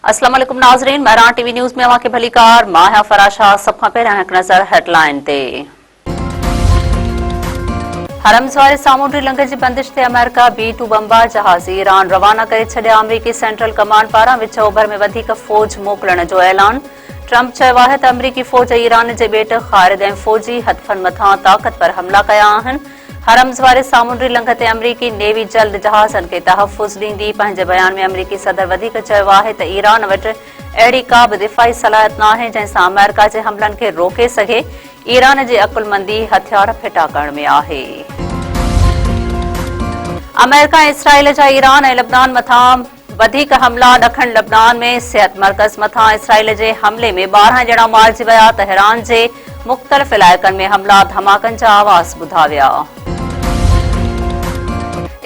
अस्सलाम वालेकुम नाज़रीन, महरान टीवी न्यूज़ में अवां खे भली कार। मां आहियां फराशा। सब खां पहिरियां हिकु नज़र हेडलाइन ते। हरम्स वारे सामूंडी लंघ जी बंदिश ते अमेरिका B-2 बमबार जहाज़ ईरान रवाना करे छॾिया। अमरीकी सेंट्रल कमांड पारां विच ओभर में वधीक फ़ौज मोकिलण जो ऐलान। ट्रंप चयो आहे त अमरीकी फ़ौज ईरान जे ॿेट ख़ारिद ऐं फ़ौजी हदफ़नि मथां ताक़तवर हमला कया आहिनि। हरम्स वारे सामूंडी लंघ ते अमरीकी नेवी जल्द जहाज़नि खे तहफ़ुज़ ॾींदी। पंहिंजे बयान में अमरीकी सदर वधीक चयो आहे त ईरान वटि अहिड़ी का बि दिफ़ाई सलाहियत नाहे जंहिंसां अमेरिका जे हमलनि खे रोके सघे। ईरान जी अकुलमंदी हथियार फिटा करण में आहे। अमेरिका ऐं इसराइल जा ईरान ऐं लबनान मथां वधीक हमला। ॾखण लबनान में सिहत मर्कज़ मथां इसराइल जे हमले में 12 ॼणा मारिजी विया। तहरान जे मुख़्तलिफ़ इलाइक़नि में हमला धमाकनि जा आवाज़ ॿुधा विया।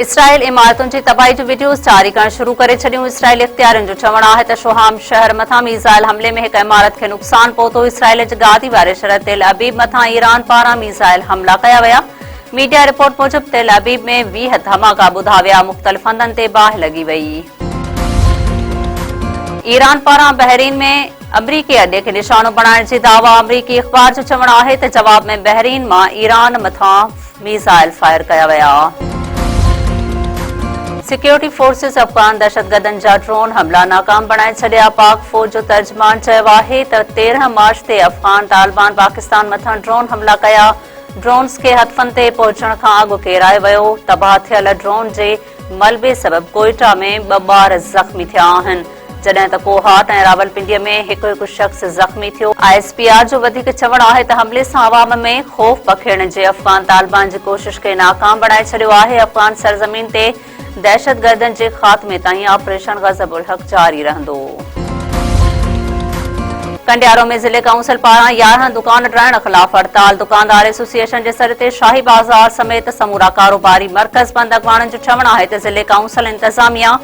इसराइल इमारतुनि जी तबाही जूं वीडियोज़ जारी करण शुरू करे छॾियूं। इसराइली इख़्तियारनि जो चवणु आहे त शोहाम शहर मथां मीज़ाइल हमले में हिक इमारत खे नुक़सान पहुतो। इसराइल जे गादी वारे शहर तेल अबीब मथां ईरान पारां मीज़ाइल हमला कया विया। मीडिया रिपोर्ट मूजिबि तेल अबीब में 20 धमाका ॿुधा विया। मुख़्तलिफ़ हंधनि ते बाहि लॻी वई। ईरान पारां बहरीन में अमरीकी अॾे खे निशानो बणाइण जी दावा। अमरीकी अख़बार जो चवणु आहे त जवाब में बहरीन मां ईरान मथां मीज़ाइल फायर कया विया। सिक्योरिटी फोर्सेस अफ़गान दहशतगर्दनि जा ड्रोन हमला नाकाम बणाए छॾिया। पाक फ़ौज जो तर्जमान चयो आहे त 13 मार्च ते अफ़गान तालिबान पाकिस्तान मथां ड्रोन हमला कया। ड्रोन्स खे हदफ़नि ते पहुचण खां अॻु केराए वियो। तबाह थियल ड्रोन जे मलबे सबबि कोयटा में 2 ॿार ज़ख़्मी थिया आहिनि, जॾहिं त कोहाट ऐं रावलपिंडीअ में हिकु शख़्स ज़ख़्मी थियो। ISPR जो वधीक चवणु आहे त हमले सां अवाम में ख़ौफ़ पखेड़ण जे अफ़गान तालिबान जी कोशिश खे नाकाम बणाए छॾियो आहे। अफ़गान सरज़मीन ते दहशतगर्दनि जे ख़ात्मे ताईं ऑपरेशन ग़ज़ब उल हक़ जारी रहंदो। कंडियारो में ज़िले काउंसिल पारां 11 दुकान ॾियण ख़िलाफ़ हड़ताल। दुकानदार एसोसिएशन जे सर ते शाही बाज़ार समेत समूरा कारोबारी मर्कज़ बंदि। अॻवाननि जो चवणु आहे त ज़िले काउंसिल इंतज़ामिया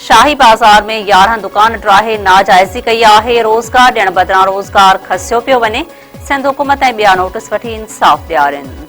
शाही बाज़ार में 11 दुकान ड्राहे नाजाइज़ी कई आहे। रोज़गार ॾियण बदिरां रोज़गार खसियो पियो वञे। सिंध हुकूमत ऐं ॿिया नोटिस वठी इंसाफ़ ॾियारनि।